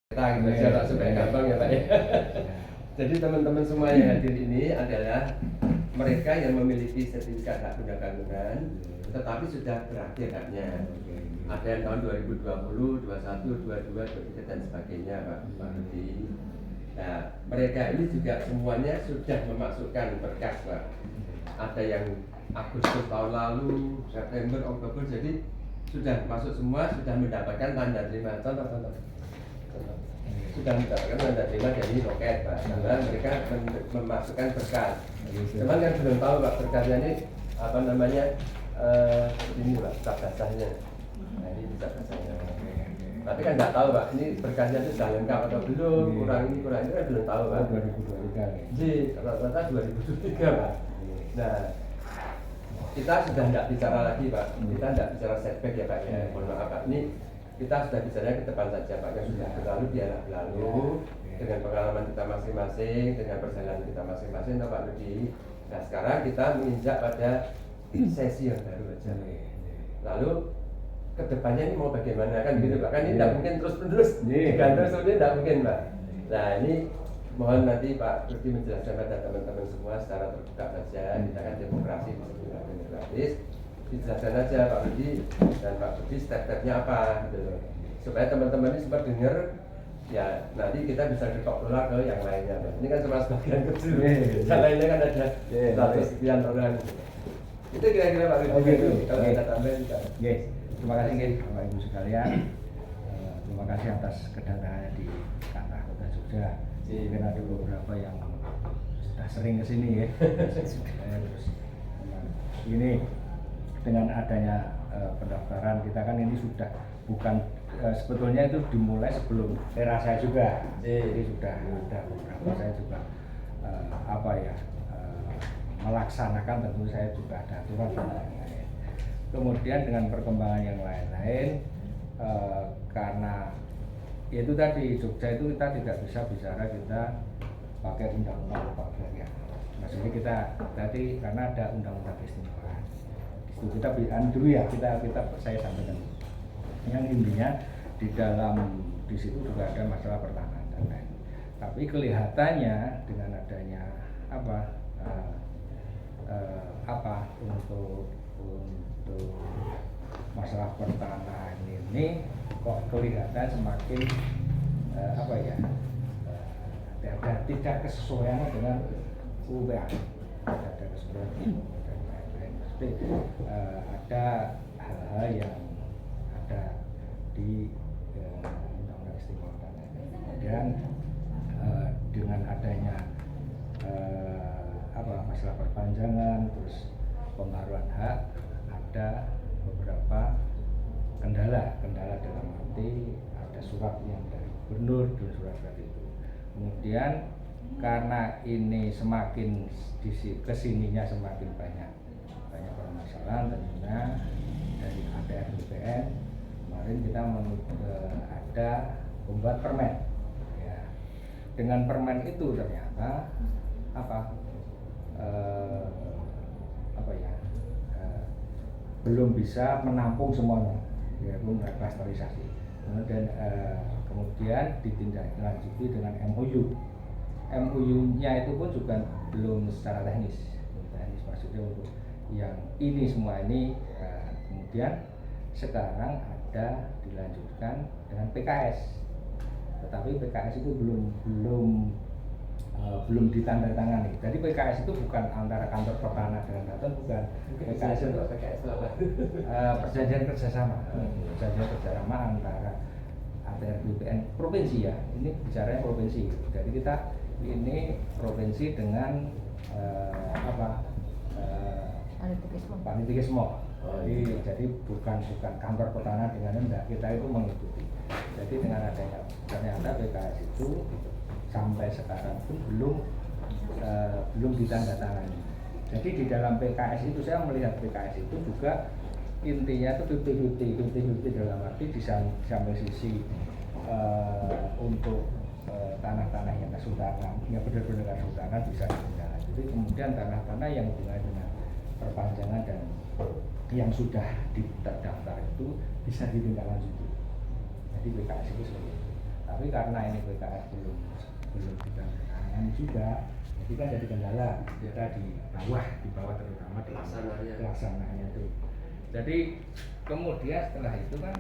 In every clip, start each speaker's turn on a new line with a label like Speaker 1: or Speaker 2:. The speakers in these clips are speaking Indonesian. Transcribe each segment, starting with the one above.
Speaker 1: kita gitu aja Pak, supaya gampang ya Pak ya. Jadi teman-teman semua yang hadir ini adalah mereka yang memiliki sertifikat hak guna bangunan, tetapi sudah berakhir haknya. Ada yang tahun 2020, 21, 22, 23 dan sebagainya Pak Rudi. Nah, mereka ini juga semuanya sudah memasukkan berkas Pak. Ada yang Agustus tahun lalu, September, Oktober, jadi sudah masuk semua, sudah mendapatkan tanda terima. Contoh. Sudah mendapatkan tanda terima dari loket Pak, karena mereka memasukkan berkas. Cuman kan belum tahu Pak berkasnya ini apa namanya, ini Pak, kitab dasarnya. Nah ini kitab dasarnya. Tapi kan nggak tahu Pak, ini berkasnya itu sudah lengkap atau belum, kurang ini kan belum tahu Pak. 2023. Jadi rata-rata 2023 Pak. Nah kita sudah tidak bicara lagi Pak, kita tidak bicara setback ya Pak ya, mohon maaf Pak. Ini kita sudah bicara ke depan saja Pak, yang sudah berlalu biarlah berlalu dengan pengalaman kita masing-masing, dengan perjalanan kita masing-masing Pak Rudi. Nah sekarang kita menginjak pada sesi yang baru aja. Lalu kedepannya ini mau bagaimana kan gitu Pak, kan ini tidak mungkin terus-menerus digantung seperti tidak mungkin Pak. Nah ini mohon nanti Pak Rudi menjelaskan pada teman-teman semua secara terbuka saja, kita kan demokrasi di sini demokratis. Dijelaskan aja Pak Rudi dan Pak Rudi step-stepnya apa gitu, supaya teman-teman ini sempat dengar ya, nanti kita bisa dikelola ke yang lainnya. Ini kan cuma sebagian kecil, yang lainnya kan ada 100 sekian orang. Itu kira-kira Pak Rudi. Kalau ada tambahan kita.
Speaker 2: Terima kasih Bapak Ibu sekalian. Terima kasih atas kedatangannya di Kantor Kota Jogja. Mungkin ada beberapa yang sudah sering kesini ya. Terus ini dengan adanya pendaftaran kita kan ini sudah bukan sebetulnya itu dimulai sebelum era saya juga. Jadi sudah ada beberapa saya juga melaksanakan, tentu saya juga ada aturan dan lain-lain. Kemudian dengan perkembangan yang lain-lain, karena itu tadi Jogja itu kita tidak bisa bicara kita pakai undang-undang ya. Maksudnya kita tadi karena ada undang-undang keistimewaan. Itu kita dulu ya kita saya sampaikan. Yang intinya di dalam di situ juga ada masalah pertanahan dan lain. Tapi kelihatannya dengan adanya untuk masalah pertanahan ini kok kelihatan semakin tidak kesesuaian dengan UPA, tidak ada kesesuaian dan lain-lain. Ada hal-hal yang ada di undang-undang istimewa dan lain-lain. Kemudian dengan adanya masalah perpanjangan, terus pengaruhan hak, ada beberapa kendala dalam arti ada surat yang dari gubernur dan surat itu. Kemudian karena ini semakin kesininya semakin banyak permasalahan, tentunya dari APR BPN kemarin kita ada membuat permen. Ya. Dengan permen itu ternyata belum bisa menampung semuanya, yaitu klasterisasi. Kemudian ditindaklanjuti dengan MOU. MOU-nya itu pun juga belum secara teknis maksudnya untuk yang ini semua ini. Kemudian sekarang ada dilanjutkan dengan PKS, tetapi PKS itu belum ditandatangani. Jadi PKS itu bukan antara kantor pertanahan dengan Daton, bukan. PKS itu perjanjian kerjasama antara ATR BPN provinsi ya. Ini bicaranya provinsi. Jadi kita ini provinsi dengan Panitikismo. Jadi bukan kantor pertanahan dengan enggak, kita itu mengikuti. Jadi dengan adanya ternyata PKS itu sampai sekarang pun belum ditandatangani. Jadi di dalam PKS itu saya melihat PKS itu juga intinya itu 50-50 dalam arti di sampai sisi untuk tanah-tanah yang kesultanan, yang benar-benar kesultanan bisa ditindaklanjuti. Kemudian tanah-tanah yang hubungannya dengan perpanjangan dan yang sudah terdaftar itu bisa ditindaklanjuti. Jadi PKS itu seperti itu. Tapi karena ini PKS belum ditandatangani juga, jadi kan jadi kendala kita di bawah terutama di pelaksananya itu. Jadi kemudian setelah itu kan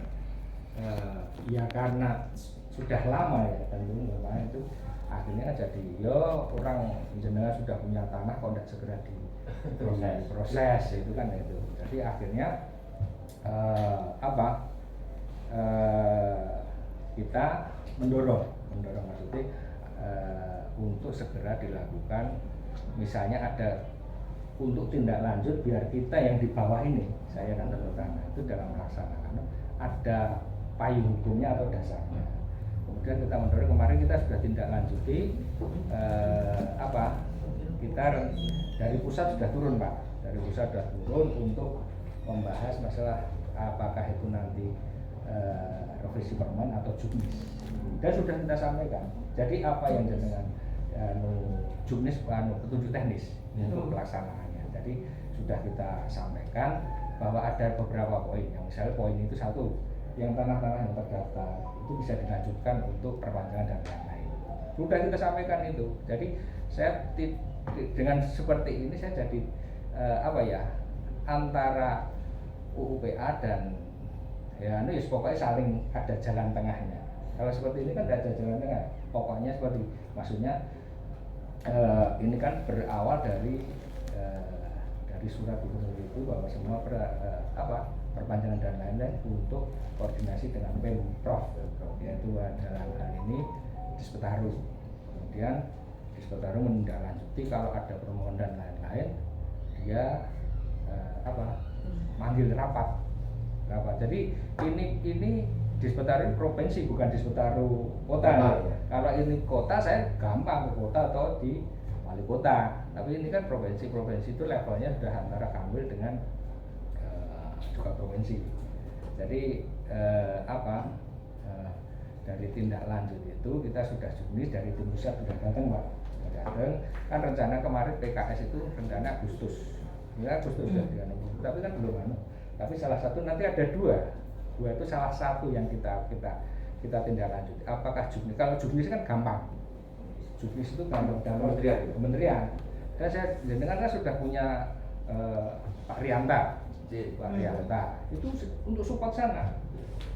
Speaker 2: ya karena sudah lama ya tentu kemarin itu akhirnya jadi orang jenengan sudah punya tanah kok tidak segera diproses itu kan itu. Jadi akhirnya kita mendorong maksudnya untuk segera dilakukan, misalnya ada untuk tindak lanjut biar kita yang di bawah ini, saya kan terutama itu dalam melaksanakan ada payung hukumnya atau dasarnya. Kemudian kita mendorong, kemarin kita sudah tindak lanjuti kita dari pusat sudah turun Pak, dari pusat sudah turun untuk membahas masalah apakah itu nanti revisi permen atau juknis, dan sudah kita sampaikan. Jadi apa yang dengan juknis petunjuk teknis untuk pelaksanaannya. Jadi sudah kita sampaikan bahwa ada beberapa poin, yang misalnya poin itu satu, yang tanah-tanah yang terdaftar itu bisa dilanjutkan untuk perpanjangan dan lain-lain. Sudah kita sampaikan itu. Jadi saya dengan seperti ini saya jadi antara UUPA dan ya pokoknya saling ada jalan tengahnya. Kalau seperti ini kan tidak ada jalan tengah. Pokoknya seperti maksudnya ini kan berawal dari surat gubernur itu bahwa semua perpanjangan dan lain-lain untuk koordinasi dengan Pemprov, yaitu dalam hal ini Dispetaru. Kemudian Dispetaru menindaklanjuti kalau ada permohonan dan lain-lain, dia manggil rapat. Jadi ini Dispetaru provinsi bukan Dispetaru kota. Ya. Kalau ini kota saya gampang ke kota atau di wali kota. Tapi ini kan provinsi itu levelnya sudah antara Kanwil dengan juga provinsi. Jadi dari tindak lanjut itu kita sudah juknis, dari tim pusat sudah datang Pak. Kan rencana kemarin PKS itu rencana Agustus. Ya Agustus sudah dianggap, tapi kan belum Tapi salah satu nanti ada dua itu salah satu yang kita tindak lanjut. Apakah juknis? Kalau juknis kan gampang. Juknis itu gampang dalam kementerian. Dan saya dengar sudah punya Pak Rianta. Pak Rianta itu untuk support sana,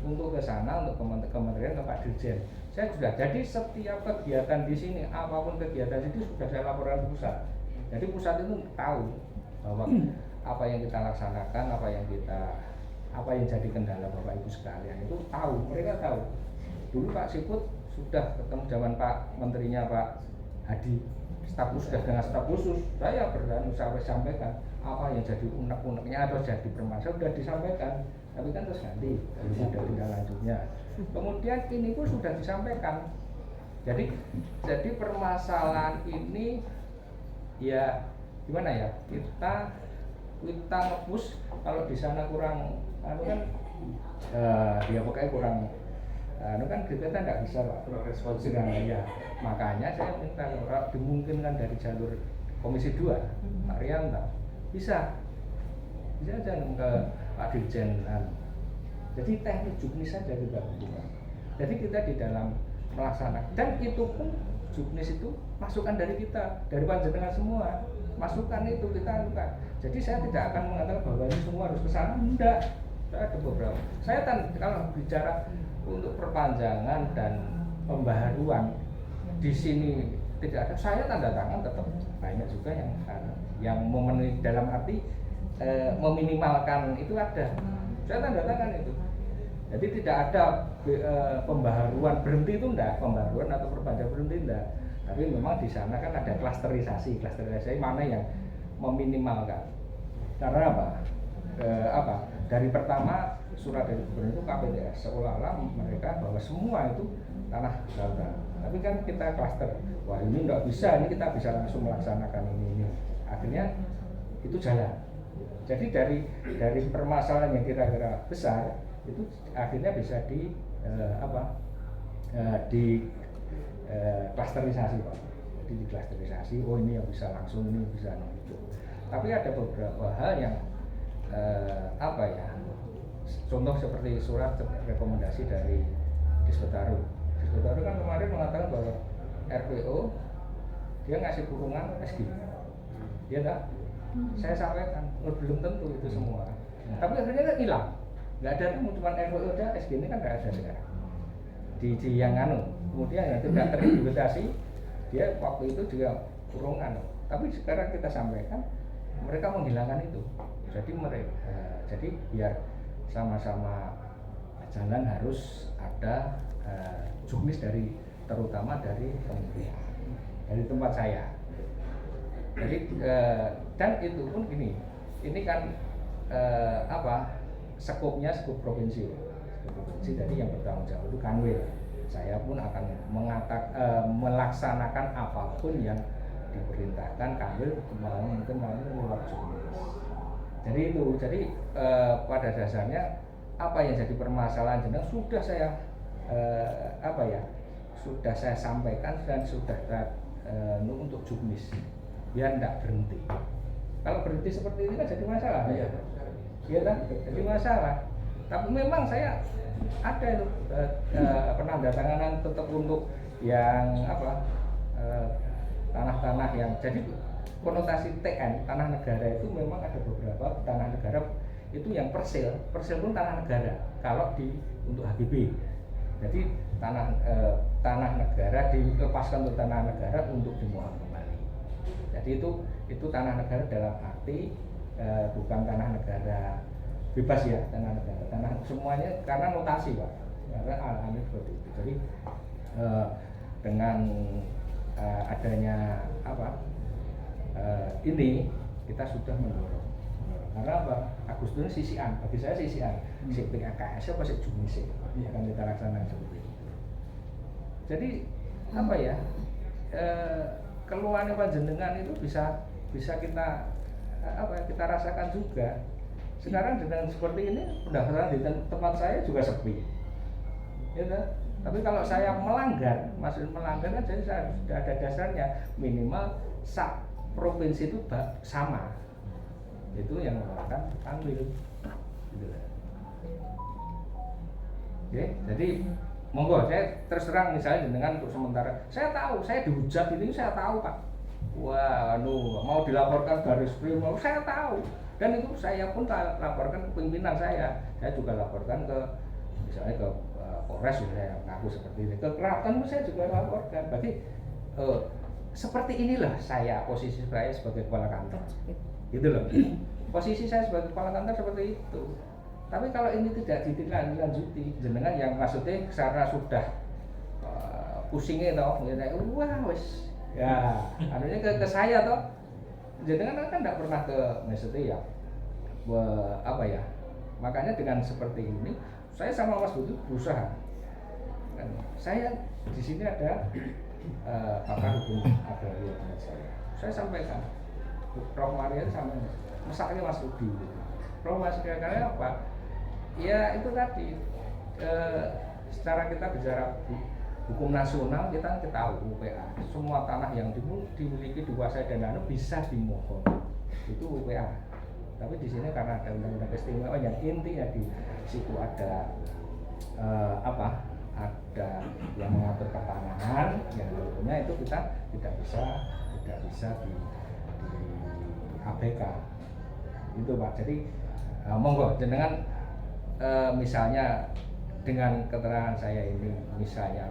Speaker 2: untuk ke sana, untuk kementerian, ke Pak Dirjen. Saya sudah. Jadi setiap kegiatan di sini, apapun kegiatan itu sudah saya laporkan ke pusat. Jadi pusat itu tahu bahwa apa yang kita laksanakan, apa yang jadi kendala Bapak Ibu sekalian itu tahu, mereka tahu. Dulu Pak Siput sudah ketemu zaman Pak Menterinya Pak Hadi, staf khusus dengan staf khusus, saya sampaikan apa yang jadi unek-uneknya atau jadi permasalahan sudah disampaikan, tapi kan terus ganti, belum ada tindak lanjutnya. Kemudian ini pun sudah disampaikan. Jadi permasalahan ini ya gimana ya, kita nge-push kalau di sana kurang dia pokoknya kurang kan kita tidak bisa Pak, responsif ya. Makanya saya minta kalau dimungkinkan dari jalur Komisi 2 Pak Rianta bisa aja ke Pak Dirjen. Jadi teknik juknis saja kita butuhkan. Jadi kita di dalam melaksanakan, dan itu pun juknis itu masukan dari kita, dari panjenengan semua, masukan itu kita lakukan. Jadi saya tidak akan mengatakan bahwa ini semua harus ke sana, enggak. Saya ada beberapa. Saya kalau bicara untuk perpanjangan dan pembaharuan di sini tidak ada. Saya tanda tangan tetap banyak juga yang memenuhi, dalam arti meminimalkan itu ada. Saya tanda tangan itu. Jadi tidak ada pembaharuan berhenti itu enggak, pembaharuan atau perpanjangan berhenti enggak. Tapi memang di sana kan ada klasterisasi mana yang meminimalkan. Karena apa? Dari pertama surat dari gubernur itu KPDS seolah-olah mereka bahwa semua itu tanah darurat. Tapi kan kita klaster, wah ini enggak bisa, ini kita bisa langsung melaksanakan ini. Akhirnya itu jalan. Jadi dari permasalahan yang kira-kira besar itu akhirnya bisa klasterisasi Pak. Jadi diklasterisasi, oh ini yang bisa langsung, ini bisa itu. Tapi ada beberapa hal yang contoh seperti surat rekomendasi dari Dispetaru Saudara kan kemarin mengatakan bahwa RPO dia ngasih kurungan SG, ya tak? Saya sampaikan, belum tentu itu semua. Tapi akhirnya kan hilang, nggak ada kan cuma RPO aja, SG ini kan nggak ada sekarang. Di yang kemudian yang tidak terindikasi dia waktu itu juga kurungan. Tapi sekarang kita sampaikan mereka menghilangkan itu. Jadi biar sama-sama jalan harus ada juknis terutama dari kementerian, dari tempat saya. Jadi dan itu pun gini, ini kan skopnya skop provinsi. Jadi yang bertanggung jawab itu Kanwil. Saya pun akan melaksanakan apapun yang diperintahkan Kanwil, mungkin lewat juknis. Jadi pada dasarnya apa yang jadi permasalahan jenengan sudah saya sudah saya sampaikan dan sudah untuk juknis biar tidak berhenti. Kalau berhenti seperti ini kan jadi masalah. Iya kan? Jadi masalah. Tapi memang saya ada itu penandatanganan tetap untuk yang tanah-tanah yang jadi konotasi TN tanah negara itu memang ada beberapa tanah negara itu yang persil pun tanah negara kalau untuk HGB. Jadi tanah negara dilepaskan untuk tanah negara untuk dimohon kembali. Jadi itu tanah negara dalam arti bukan tanah negara bebas ya, tanah semuanya karena notasi Pak, karena alami seperti itu. Jadi dengan adanya ini kita sudah mendorong karena apa? Agustus sisian, bagi saya sisian si PKKS apa si juknis akan kita laksanakan seperti itu. Jadi keluhan panjenengan itu bisa kita kita rasakan juga. Sekarang dengan seperti ini pendaftaran di tempat saya juga sepi, ya kan? Tapi kalau saya melanggar kan jadi saya sudah ada dasarnya minimal provinsi itu sama, itu yang melakukan Kanwil. Gitu. Oke, jadi monggo saya terserang misalnya dengan untuk sementara saya tahu saya dihujat ini saya tahu Pak. Wah, mau dilaporkan Baris-Krim, saya tahu. Dan itu saya pun laporkan ke pimpinan saya juga laporkan ke misalnya ke Polres saya ngaku seperti ini, ke Keraton saya juga laporkan. Berarti seperti inilah posisi saya sebagai kepala kantor, gitu loh. Posisi saya sebagai kepala kantor seperti itu. Tapi kalau ini tidak ditindaklanjuti, jenengan yang maksudnya karena sudah pusingnya toh, wah wes, ya, anunya ke saya toh. Jenengan kan tidak pernah ke maksudnya ya, makanya dengan seperti ini saya sama Mas Budi berusaha. Saya di sini ada pakar hukum agraria saya sampaikan Prof Maria sampai masaknya Mas Budi Prof Mas Maria apa ya itu tadi secara kita bicara hukum nasional kita tahu UPA semua tanah yang dimiliki dikuasai dan bisa dimohon itu UPA. Tapi di sini karena ada undang-undang keistimewaan yang intinya di situ ada ada yang mengatur pertanahan yang tentunya itu kita tidak bisa di ABK itu Pak. Jadi monggo jenengan misalnya dengan keterangan saya ini misalnya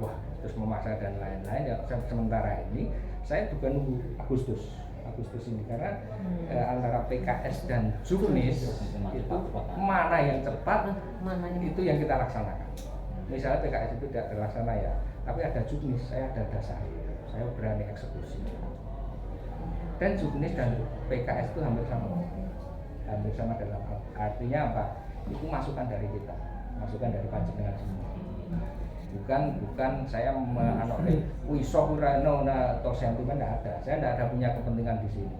Speaker 2: wah terus memaksa dan lain-lain ya sementara ini saya juga nunggu Agustus ini karena antara PKS dan juknis itu mana yang cepat itu yang kita laksanakan. Misalnya PKS itu tidak terlaksana ya, tapi ada juknis saya ada dasar, saya berani eksekusi. Dan juknis dan PKS itu hampir sama dalam artinya apa? Itu masukan dari kita, masukan dari panjenengan semua. Bukan saya wisok urano atau sentimen tidak ada. Saya tidak ada punya kepentingan di sini.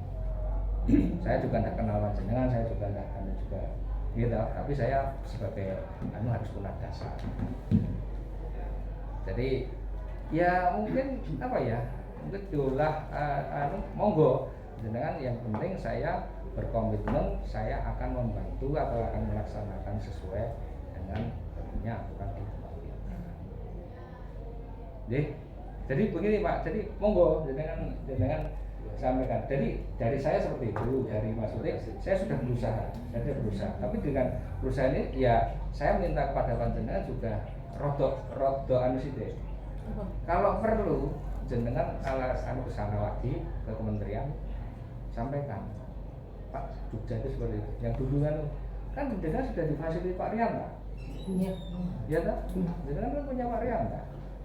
Speaker 2: Saya juga tidak kenal panjenengan, saya juga tidak juga gitu. Tapi saya sebagai harus punya dasar. Jadi ya mungkin mungkin diolah monggo jenengan yang penting saya berkomitmen saya akan membantu atau akan melaksanakan sesuai dengan tentunya aturan di tempat. Jadi begini Pak, jadi monggo jenengan sampaikan. Jadi dari saya seperti itu, dari Mas Utik, saya sudah berusaha. Tapi dengan berusaha ini ya saya minta kepada panjenengan juga rodo anu sithik. Kalau perlu jenengan anu kesana lagi ke kementerian sampaikan Pak Jogja itu seperti itu. Yang dulu kan jenengan sudah difasilitasi Pak Rianta.
Speaker 3: Iya.
Speaker 2: Ya tak? Jenengan kan punya Pak Rianta.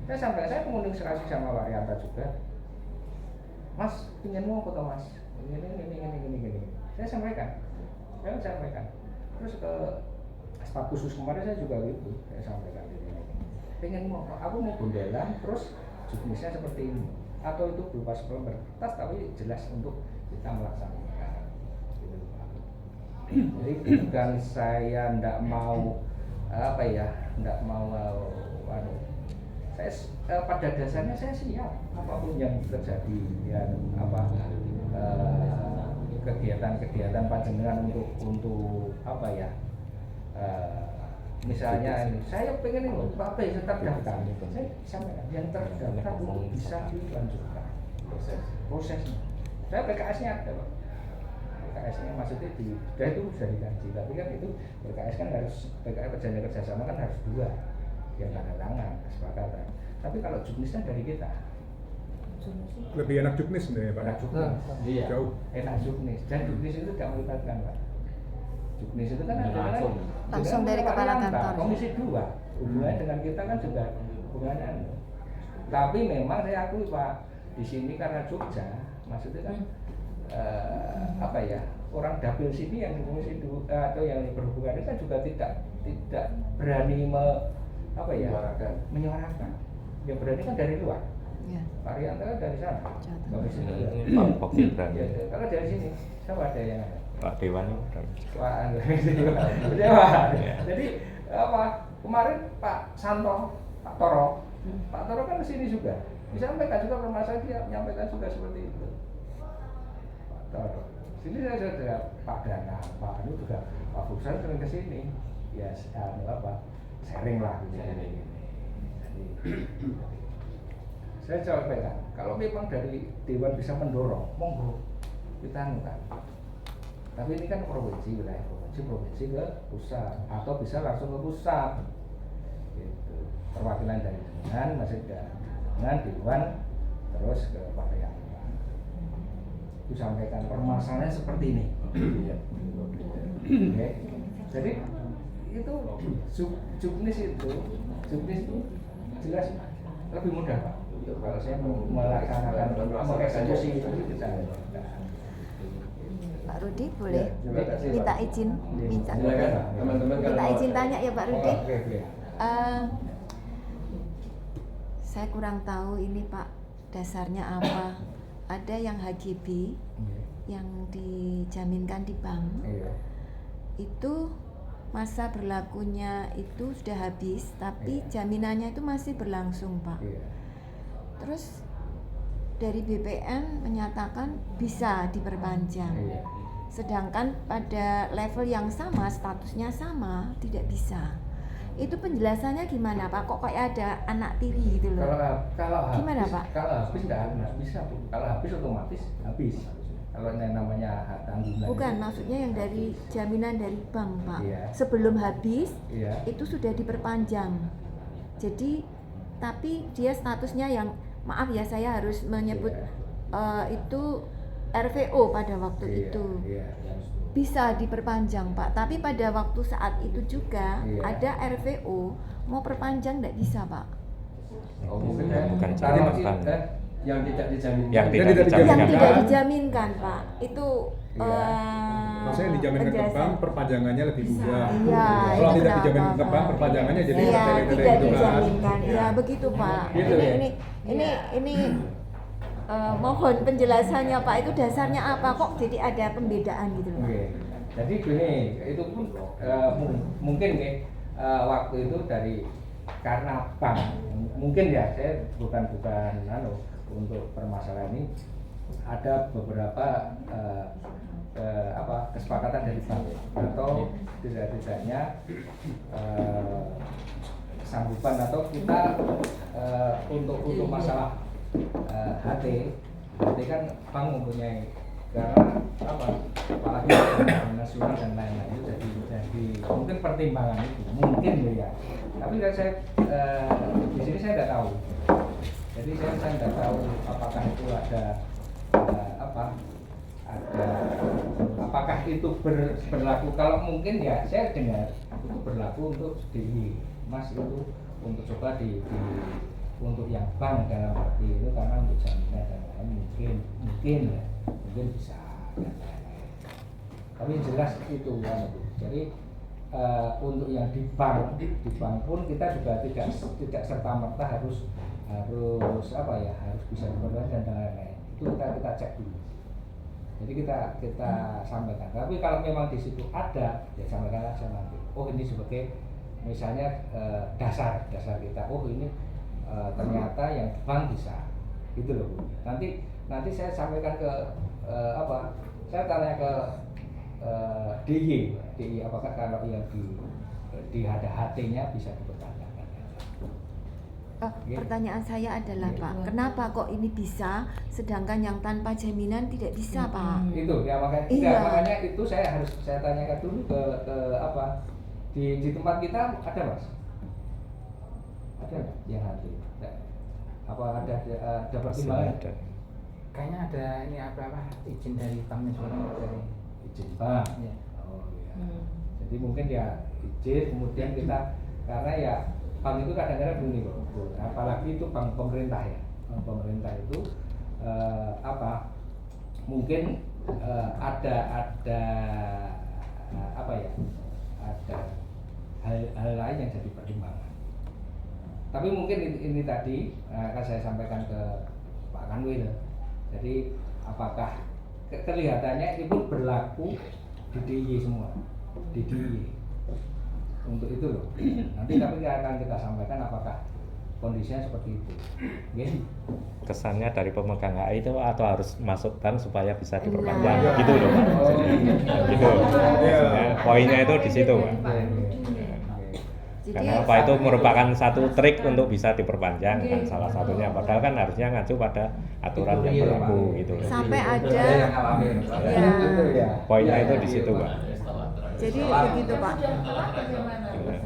Speaker 2: Saya komunikasi sama Pak Rianta juga. Mas, ingin mau foto Mas? Ini. Saya sampaikan. Terus ke staf khusus kemarin saya juga gitu. Saya sampaikan ini. Pengen mau, aku mau bundelan, terus juknisnya seperti ini. Atau itu berupa sekolah berkertas, tapi jelas untuk kita melaksanakan. Jadi bukan saya ndak mau saya pada dasarnya saya siap apapun yang terjadi ya kegiatan panjenengan untuk misalnya saya pengen ini Pak P terdaftar saya sampaikan yang terdaftar untuk bisa dilanjutkan prosesnya. Saya PKS-nya ada Pak. PKS-nya maksudnya itu sudah dikaji, tapi kan itu PKS kan harus PKS perjanjian kerjasama kan harus 2 yang tanda tangan kesepakatan. Tapi kalau juknisnya dari kita
Speaker 4: lebih enak juknis sebenarnya Pak.
Speaker 2: enak juknis,
Speaker 1: Iya.
Speaker 4: Jauh.
Speaker 2: enak juknis. Dan juknis itu tidak melibatkan Pak. Juknis itu kan ada
Speaker 3: Langsung dari kepala kantor.
Speaker 2: Komisi 2 hubungannya dengan kita kan juga hubungannya. Tapi memang saya akui Pak, di sini karena Jogja, maksudnya kan orang dapil sini yang di komisi 2 atau yang berhubungan itu kan juga tidak berani menyuarakan. Yang berani kan dari luar.
Speaker 3: Ya.
Speaker 2: Pak Rianto kan dari sana. Komisi 2.
Speaker 5: Pak Pokibran.
Speaker 2: Ya, kalau dari sini siapa ada yang
Speaker 5: Pak Dewan
Speaker 2: Pak Jadi kemarin Pak Santo, Pak Toro kan kesini juga. Disampaikan juga permasalahan dia menyampaikan juga seperti itu. Pak Toro. Sini saya sudah Pak Dana, Pak Anu juga Pak Fusran sering kesini. Ya sharing lah gitu. Jadi saya sampaikan kalau memang dari Dewan bisa mendorong, monggo kita anukan. Tapi ini kan wilayah provinsi ke pusat atau bisa langsung ke pusat. Gitu. Perwakilan dari dengan masih dengan Dewan terus ke Partai Hanura. Itu sampaikan permasalahannya seperti ini. Oke. Jadi itu juknis itu jelas lebih mudah Pak. Kalau saya mau melaksanakan mengeksekusi itu bisa.
Speaker 3: Pak Rudi boleh
Speaker 1: Terima kasih,
Speaker 3: minta
Speaker 1: Pak.
Speaker 3: izin
Speaker 1: Silakan teman-teman
Speaker 3: minta izin tanya ya Pak Rudi.
Speaker 2: Oke.
Speaker 3: Saya kurang tahu ini Pak dasarnya apa. Ada yang HGB yang dijaminkan di bank.
Speaker 2: Iya.
Speaker 3: Itu masa berlakunya itu sudah habis, tapi
Speaker 2: Iya.
Speaker 3: jaminannya itu masih berlangsung Pak.
Speaker 2: Iya.
Speaker 3: Terus dari BPN menyatakan bisa diperpanjang.
Speaker 2: Iya.
Speaker 3: Sedangkan pada level yang sama, statusnya sama, tidak bisa. Itu penjelasannya gimana Pak? Kok kayak ada anak tiri gitu loh?
Speaker 2: Kalau habis,
Speaker 3: Gimana, Pak?
Speaker 2: Kalau habis nggak bisa Bu. Kalau habis otomatis habis. Kalau yang namanya hak tanggungan.
Speaker 3: Bukan,
Speaker 2: itu,
Speaker 3: maksudnya yang dari jaminan dari bank Pak.
Speaker 2: Iya.
Speaker 3: Sebelum habis,
Speaker 2: Iya.
Speaker 3: itu sudah diperpanjang. Jadi, tapi dia statusnya yang, maaf ya saya harus menyebut
Speaker 2: Iya.
Speaker 3: itu RVO pada waktu
Speaker 2: Iya,
Speaker 3: itu.
Speaker 2: Iya.
Speaker 3: Bisa diperpanjang Pak, tapi pada waktu saat itu juga
Speaker 2: Iya.
Speaker 3: ada RVO mau perpanjang tidak bisa Pak.
Speaker 1: Oh, mungkin
Speaker 5: Bukan
Speaker 2: Kalau
Speaker 5: jaminan bank.
Speaker 1: yang tidak dijamin.
Speaker 5: Yang tidak
Speaker 4: tidak
Speaker 5: dijaminkan
Speaker 3: Yang tidak
Speaker 5: bank.
Speaker 3: dijaminkan Pak, itu
Speaker 2: Iya.
Speaker 4: Maksudnya dijamin ke
Speaker 3: penjelasan.
Speaker 4: bank perpanjangannya lebih mudah.
Speaker 3: Iya,
Speaker 4: Kalau
Speaker 3: itu
Speaker 4: tidak
Speaker 3: kenapa,
Speaker 4: dijamin ke
Speaker 3: Pak?
Speaker 4: bank perpanjangannya jadi
Speaker 3: Iya,
Speaker 4: bertele-tele
Speaker 3: tidak
Speaker 4: gitu kan.
Speaker 3: dijaminkan. Iya, begitu Pak.
Speaker 2: Gitu ya?
Speaker 3: Ini mohon penjelasannya Pak, itu dasarnya apa kok jadi ada pembedaan gitu loh.
Speaker 2: Oke. Jadi gini, itu pun mungkin nih waktu itu dari karena bank mungkin ya saya bukan untuk permasalahan ini ada beberapa kesepakatan dari bank atau tidak-tidaknya sanggupan atau kita untuk masalah HT kan bank mempunyai, karena apa, apalagi nasional dan lain-lain itu jadi mungkin pertimbangan itu mungkin ya, tapi kan saya di sini saya tidak tahu, jadi saya tidak tahu apakah itu ada apakah itu berlaku. Kalau mungkin ya saya dengar itu berlaku untuk DIY Mas, itu untuk coba untuk yang bank dalam arti itu, karena untuk jaminan dan lain mungkin bisa dan lain-lain. Tapi yang jelas itu kan itu. Jadi untuk yang di bank pun kita juga tidak serta merta harus bisa diperlukan dan lain-lain. Itu kita cek dulu. Jadi kita sampaikan. Tapi kalau memang di situ ada, ya sampaikan aja nanti. Oh, ini sebagai misalnya dasar kita. Oh, ini ternyata yang bank bisa. Gitu loh, Bu. Nanti saya sampaikan ke saya tanya ke DIY apakah kalau yang di ada HT-nya bisa dipertanyakan.
Speaker 3: Pertanyaan saya adalah Pak, kenapa kok ini bisa sedangkan yang tanpa jaminan tidak bisa, Pak?
Speaker 2: Itu ya, makanya itu saya tanyakan dulu ke di tempat kita ada Mas? Ada nggak yang HT? Apa ada pertimbangan?
Speaker 5: Kayaknya ada ini izin dari bank nasional, dari
Speaker 2: Izin bank.
Speaker 5: ya.
Speaker 2: Oh iya. Jadi mungkin ya izin, kemudian kita, karena ya bank itu kadang-kadang begini kok, Bu. Apalagi itu bank pemerintah ya. Bank pemerintah itu mungkin ada hal lain yang jadi pertimbangan. Tapi mungkin ini tadi akan saya sampaikan ke Pak Kanwil. Jadi apakah kelihatannya itu pun berlaku di DIY semua, di DIY untuk itu loh. Nanti tapi akan kita sampaikan apakah kondisinya seperti itu. Okay.
Speaker 6: Kesannya dari pemegang HI itu atau harus masuk bank supaya bisa diperpanjang gitu loh Pak. Gitu. Poinnya itu di situ Pak. Karena apa, itu merupakan satu trik untuk bisa diperpanjang kan salah satunya, padahal kan harusnya ngacu pada aturan yang berlaku gitu.
Speaker 3: Sampai ada
Speaker 6: Poinnya itu di situ Pak.
Speaker 3: Jadi begitu Pak.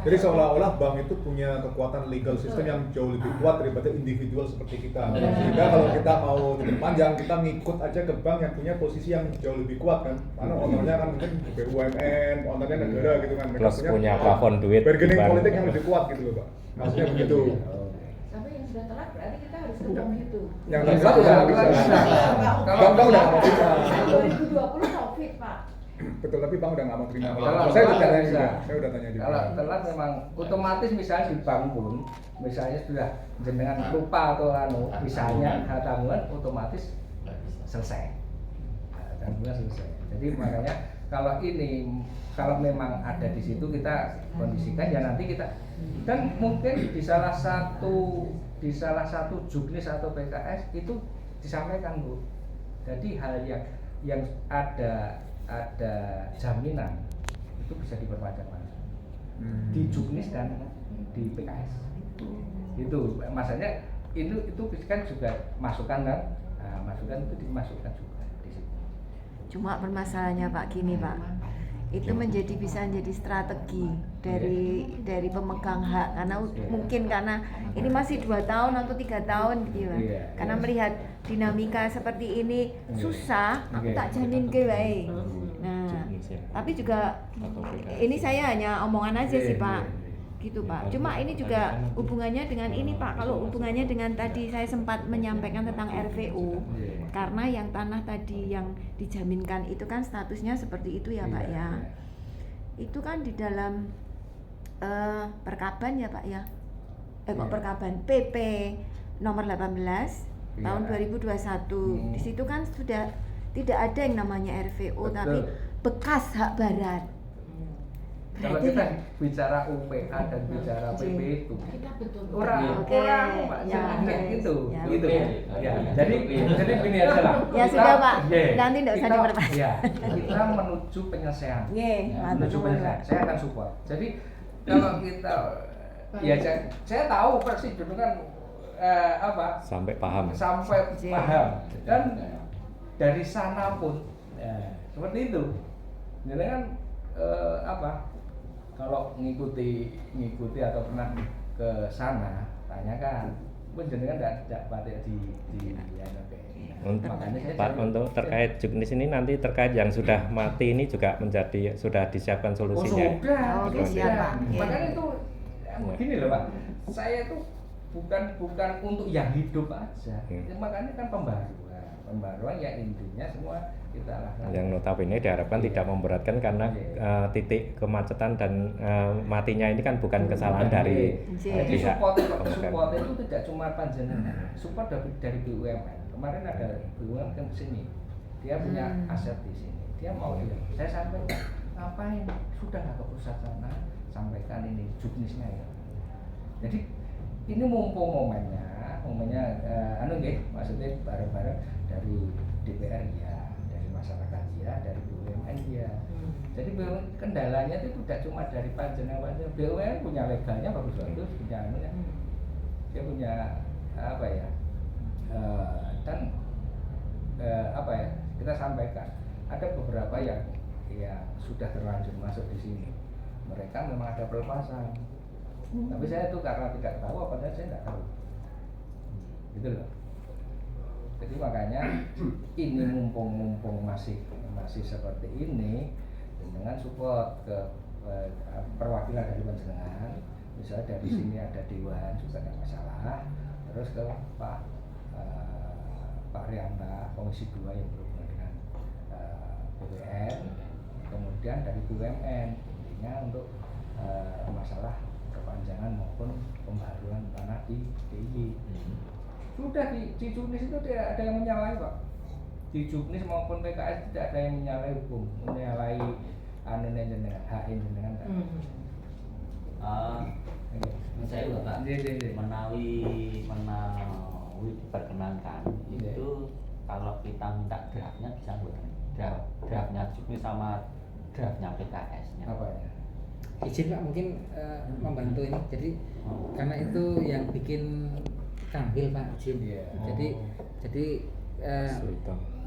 Speaker 4: Jadi seolah-olah bank itu punya kekuatan legal system yang jauh lebih kuat daripada individual seperti kita. Sehingga kalau kita mau diperpanjang, kita ngikut aja ke bank yang punya posisi yang jauh lebih kuat kan. Karena ownernya kan mungkin BUMN, ownernya negara gitu kan. Mereka
Speaker 6: Plus punya plafon duit.
Speaker 4: bargaining
Speaker 6: bank.
Speaker 4: politik yang lebih kuat gitu loh Pak. Maksudnya begitu.
Speaker 7: Tapi yang sudah telat berarti kita harus ke bank itu.
Speaker 4: Yang telat udah nggak bisa. Bank udah nggak mau bisa.
Speaker 7: 2020 Covid Pak.
Speaker 4: Betul, tapi bank udah nggak mau terima.
Speaker 2: Kalau
Speaker 4: Saya udah
Speaker 2: telat
Speaker 4: tanya
Speaker 2: bisa.
Speaker 4: juga. Saya udah tanya juga.
Speaker 2: Kalau telat memang otomatis misalnya di bank pun, misalnya sudah jenengan lupa atau misalnya tanggungan otomatis selesai. Tanggungan selesai. Jadi makanya kalau memang ada di situ kita kondisikan ya nanti kita, dan mungkin di salah satu juknis atau PKS itu disampaikan Bu. Jadi hal yang ada jaminan itu bisa diperpanjang langsung di juknis dan di PKS. Itu maksudnya itu kan juga masukan kan, masukan itu dimasukkan juga di situ.
Speaker 3: Cuma permasalahannya Pak gini Pak, itu bisa menjadi strategi dari pemegang hak, karena mungkin karena ini masih 2 tahun atau 3 tahun gitu ya. Karena melihat dinamika seperti ini susah, aku tak jamin ke wae. Nah, tapi juga ini saya hanya omongan aja sih Pak. Gitu Pak. Cuma ini juga hubungannya dengan ini Pak. Kalau hubungannya dengan tadi saya sempat menyampaikan tentang RVU, karena yang tanah tadi yang dijaminkan itu kan statusnya seperti itu ya Pak ya. Itu kan di dalam perkaban ya Pak ya. Perkaban PP nomor 18 tahun 2021. Di situ kan sudah tidak ada yang namanya RVU.
Speaker 2: Betul.
Speaker 3: Tapi bekas hak barat.
Speaker 2: Kalau kita bicara UPA dan bicara PP itu
Speaker 7: Kita betul.
Speaker 2: orang Pak, gitu.
Speaker 3: Ya,
Speaker 2: Gitu.
Speaker 3: oke.
Speaker 2: Ya. Jadi begini aja lah.
Speaker 3: Ya sudah, Pak. Nanti nggak usah diperpanjang.
Speaker 2: Ya, kita menuju penyelesaian.
Speaker 3: Nggih,
Speaker 2: Ya,
Speaker 3: matur
Speaker 2: menuju
Speaker 3: nuwun,
Speaker 2: penyelesaian.
Speaker 3: Pak.
Speaker 2: Saya akan support. Jadi kalau kita
Speaker 5: Ya saya tahu persis dulu kan apa
Speaker 6: Sampai paham.
Speaker 5: sampai paham dan dari sana pun seperti itu. Jadi kan apa kalau ngikuti atau pernah ke sana tanyakan, pun jenengan tidak batik di makanya saya
Speaker 6: Pak, untuk terkait juknis ini nanti terkait yang sudah mati ini juga sudah disiapkan solusinya.
Speaker 5: sudah,
Speaker 3: Oke, siap, Pak.
Speaker 5: Makanya itu begini loh Pak, saya itu bukan untuk yang hidup aja. Makanya kan pembaruan ya intinya semua kita lakukan.
Speaker 6: Yang notabene diharapkan tidak memberatkan karena titik kemacetan dan matinya ini kan bukan kesalahan dari
Speaker 5: Jadi
Speaker 6: pihak
Speaker 5: support
Speaker 6: pemegang.
Speaker 5: itu tidak cuma panjenengan, support dari BUMN. Kemarin ada BUMN ke sini, dia punya aset di sini, dia mau saya sampaikan ngapain, sudah nggak ke pusat sana, sampaikan ini juknisnya ya. Jadi ini mumpung momennya maksudnya bareng-bareng dari DPR ya, dari masyarakat ya, dari BUMN ya. Jadi kendalanya itu tidak cuma dari panjenengan, BUMN punya legalnya bagus-bagus, punya dia punya apa ya, dan kita sampaikan ada beberapa yang sudah terlanjur masuk di sini, mereka memang ada pelepasan, tapi saya itu karena tidak tahu apa saya tidak tahu, gitu loh. Jadi makanya ini mumpung masih seperti ini, dengan support ke perwakilan dari panjenengan, misalnya dari sini ada Dewan juga tidak masalah, terus ke Pak Rianta Komisi 2 yang berhubungan dengan BPN, kemudian dari BUMN, intinya untuk masalah perpanjangan maupun pembaruan tanah di DIY. Sudah di juknis itu tidak ada yang menyalahi Pak. Di juknis maupun PKS tidak ada yang menyalahi hukum, menyalahi hak jenengan.
Speaker 8: Saya Bapak menawi diperkenankan itu kalau kita minta draftnya bisa buatan draftnya juknis sama draftnya PKS-nya.
Speaker 5: Apa ya? Izin Pak mungkin membantu ini. Jadi karena itu yang bikin Kambil Pak izin. Jadi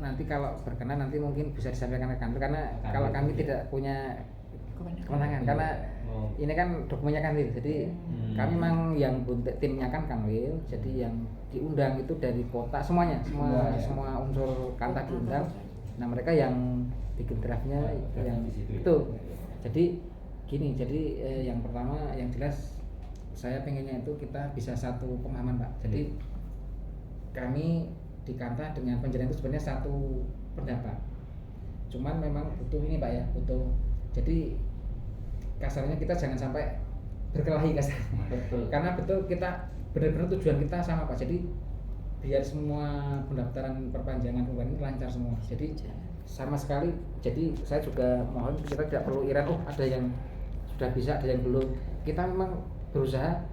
Speaker 5: nanti kalau berkenan nanti mungkin bisa disampaikan ke Kambil karena kalau kami tidak punya kewenangan karena ini kan dokumennya Kanwil, jadi kami memang yang timnya kan Kanwil, jadi yang diundang itu dari kota semua unsur kanta diundang. Nah mereka yang bikin draftnya yang itu. Jadi gini, yang pertama yang jelas saya pengennya itu kita bisa satu pemahaman Pak. Jadi kami di kanta dengan penjelasan itu sebenarnya satu pendapat. Cuman memang butuh ini Pak ya, butuh. Jadi kasarnya kita jangan sampai berkelahi kasarnya. Karena betul kita benar-benar tujuan kita sama Pak. Jadi biar semua pendaftaran perpanjangan ini lancar semua. Jadi sama sekali. Jadi saya juga mohon kita tidak perlu iran. Ada yang sudah bisa, ada yang belum. Kita memang berusaha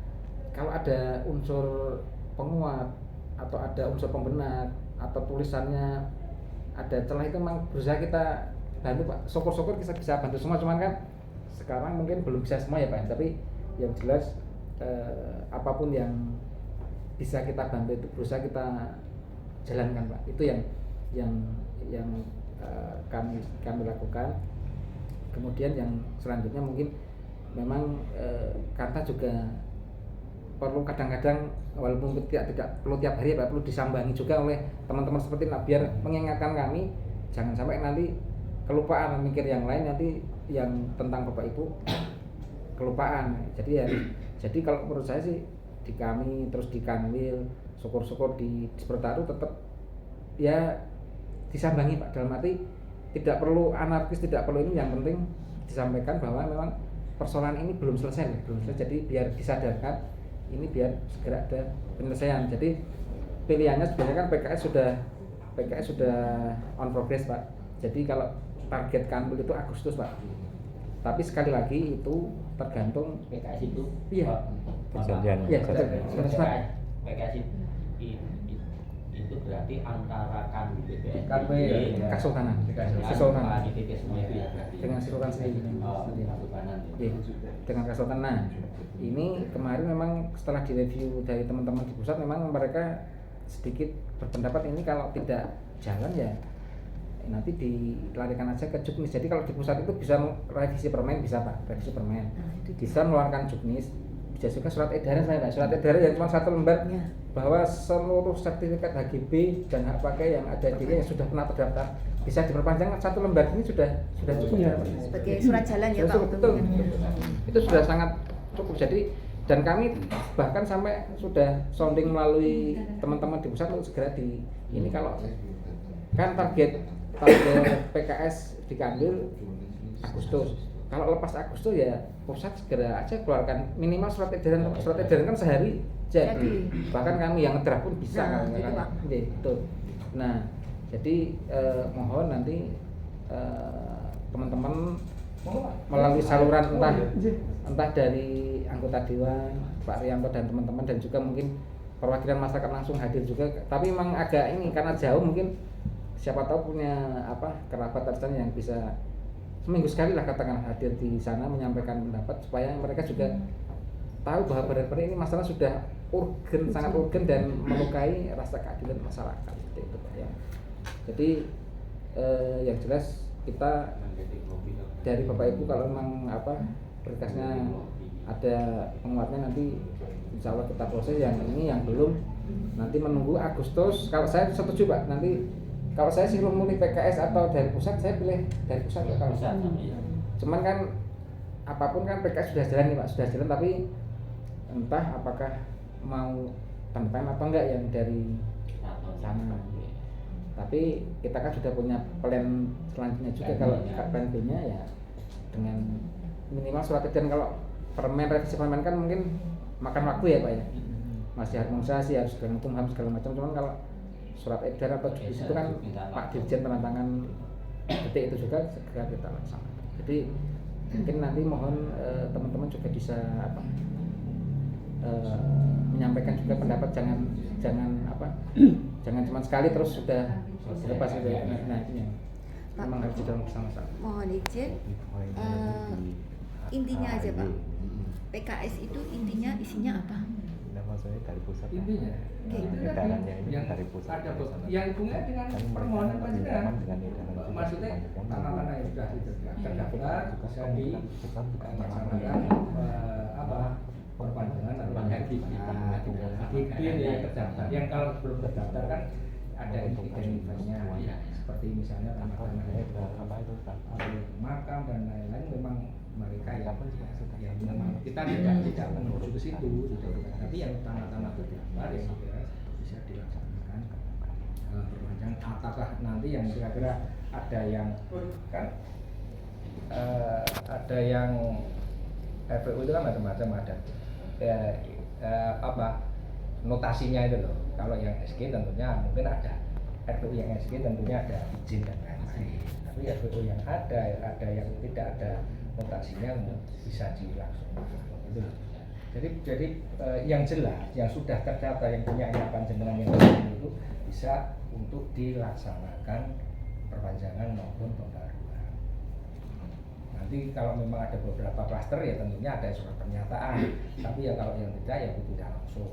Speaker 5: kalau ada unsur penguat atau ada unsur pembenar atau tulisannya ada celah itu memang berusaha kita bantu Pak. Syukur-syukur kita bisa bantu semua, cuman kan sekarang mungkin belum bisa semua ya Pak, tapi yang jelas apapun yang bisa kita bantu itu berusaha kita jalankan Pak. Itu yang kami lakukan. Kemudian yang selanjutnya mungkin memang kata juga perlu kadang-kadang walaupun tidak perlu tiap hari Pak, perlu disambangi juga oleh teman-teman seperti itu biar mengingatkan kami jangan sampai nanti kelupaan mikir yang lain, nanti yang tentang Bapak Ibu kelupaan. Jadi kalau menurut saya sih di kami terus di Kanwil syukur-syukur di Pertaru tetap ya disambangi Pak, dalam arti tidak perlu anarkis, tidak perlu ini, yang penting disampaikan bahwa memang persoalan ini belum selesai. Jadi biar disadarkan ini biar segera ada penyelesaian. Jadi pilihannya sebenarnya kan PKS sudah on progress Pak. Jadi kalau target Kanwil itu Agustus Pak. Tapi sekali lagi itu tergantung
Speaker 8: PKS itu.
Speaker 6: Perjanjian.
Speaker 5: Iya,
Speaker 8: PKS itu berarti berarti antara kan BPS
Speaker 5: Kesultanan.
Speaker 8: dengan
Speaker 5: Kesultanan.
Speaker 8: ITT semua itu ya berarti.
Speaker 5: Dengan Sultan sendiri.
Speaker 8: Kesultanan ya.
Speaker 5: Iya, dengan Kesultanan. Nah, ini kemarin memang setelah direview dari teman-teman di pusat, memang mereka sedikit berpendapat ini kalau tidak jalan ya nanti dilarikan aja ke Juknis. Jadi kalau di pusat itu bisa revisi permen, bisa Pak, revisi permen, bisa mengeluarkan Juknis, bisa juga surat edaran. Saya surat edaran yang cuma 1 lembar bahwa seluruh sertifikat HGB dan hak pakai yang ada di yang sudah pernah terdaftar bisa diperpanjang 1 lembar ini sudah cukup ya.
Speaker 3: Sebagai surat jalan ya Pak.
Speaker 5: Betul. Itu sudah sangat cukup. Jadi dan kami bahkan sampai sudah sounding melalui teman-teman di pusat untuk segera di ini kalau kan target PKS diambil Agustus. Kalau lepas Agustus ya pusat segera aja keluarkan minimal surat edaran. Surat edaran kan sehari jadi. Bahkan kami yang ngedraft pun bisa
Speaker 3: Nah,
Speaker 5: kan.
Speaker 3: itu, Pak.
Speaker 5: Betul. Nah, jadi mohon nanti teman-teman melalui saluran entah dari anggota dewan Pak Rianto dan teman-teman dan juga mungkin perwakilan masyarakat langsung hadir juga. Tapi memang agak ini karena jauh mungkin siapa tahu punya kerabat tertentu yang bisa seminggu sekali lah katakan hadir di sana menyampaikan pendapat supaya mereka juga tahu bahwa benar-benar ini masalah sudah urgen, sangat urgen dan melukai rasa keadilan masyarakat seperti itu Pak ya. Jadi yang jelas kita dari Bapak Ibu kalau memang berkasnya ada penguatnya nanti insya Allah kita proses. Yang ini yang belum nanti menunggu Agustus. Kalau saya setuju Pak, nanti kalau saya sih memilih PKS atau dari pusat, saya pilih dari pusat ya kalau
Speaker 8: Pusat, iya.
Speaker 5: cuman kan apapun kan PKS sudah jalan nih Pak, sudah jalan, tapi entah apakah mau tanda tangan atau enggak yang dari sana. Tapi kita kan sudah punya plan selanjutnya juga. Kalau plan B-nya ya dengan minimal surat edaran. Kalau permen revisi permen kan mungkin makan waktu ya Pak ya, masih harmonisasi, harus dengan hukum segala macam. Cuman kalau surat edaran atau juknis itu kan Pak Dirjen penantangan detik itu juga segera kita laksanakan. Jadi mungkin nanti mohon teman-teman juga bisa menyampaikan juga pendapat, jangan cuma sekali terus sudah lepas gitu. Nah ini memang harus didorong bersama-sama.
Speaker 3: Mohon izin, intinya aja Pak. PKS itu intinya isinya apa?
Speaker 6: Maksudnya dari pusat.
Speaker 2: Intinya
Speaker 6: Edarannya ini
Speaker 2: yang
Speaker 6: dari pusat.
Speaker 2: ada yang hubungannya dengan permohonan panjenengan. Maksudnya tanah-tanah yang sudah terdaftar bisa dilaksanakan perpanjangan atau HGB yang terdaftar. Yang kalau belum terdaftar kan ada identitasnya, seperti misalnya tanah-tanah makam dan lain-lain, memang mereka yang memang kita tidak menuju ke situ, tapi yang tanah-tanah terdaftar yang bisa dilaksanakan perpanjangan. Apakah nanti yang kira-kira ada yang kan ada yang RPU itu kan macam-macam, ada notasinya itu loh. Kalau yang SG tentunya mungkin ada, RPU yang SG tentunya ada izin dan lain-lain. Tapi RPU yang ada yang tidak ada notasinya bisa dilaksanakan. Gitu. Jadi yang jelas, yang sudah terdaftar, yang punya panjenengan yang itu bisa untuk dilaksanakan perpanjangan maupun pembaruan. Nanti kalau memang ada beberapa klaster ya tentunya ada surat pernyataan. Tapi ya kalau yang tidak ya tidak langsung.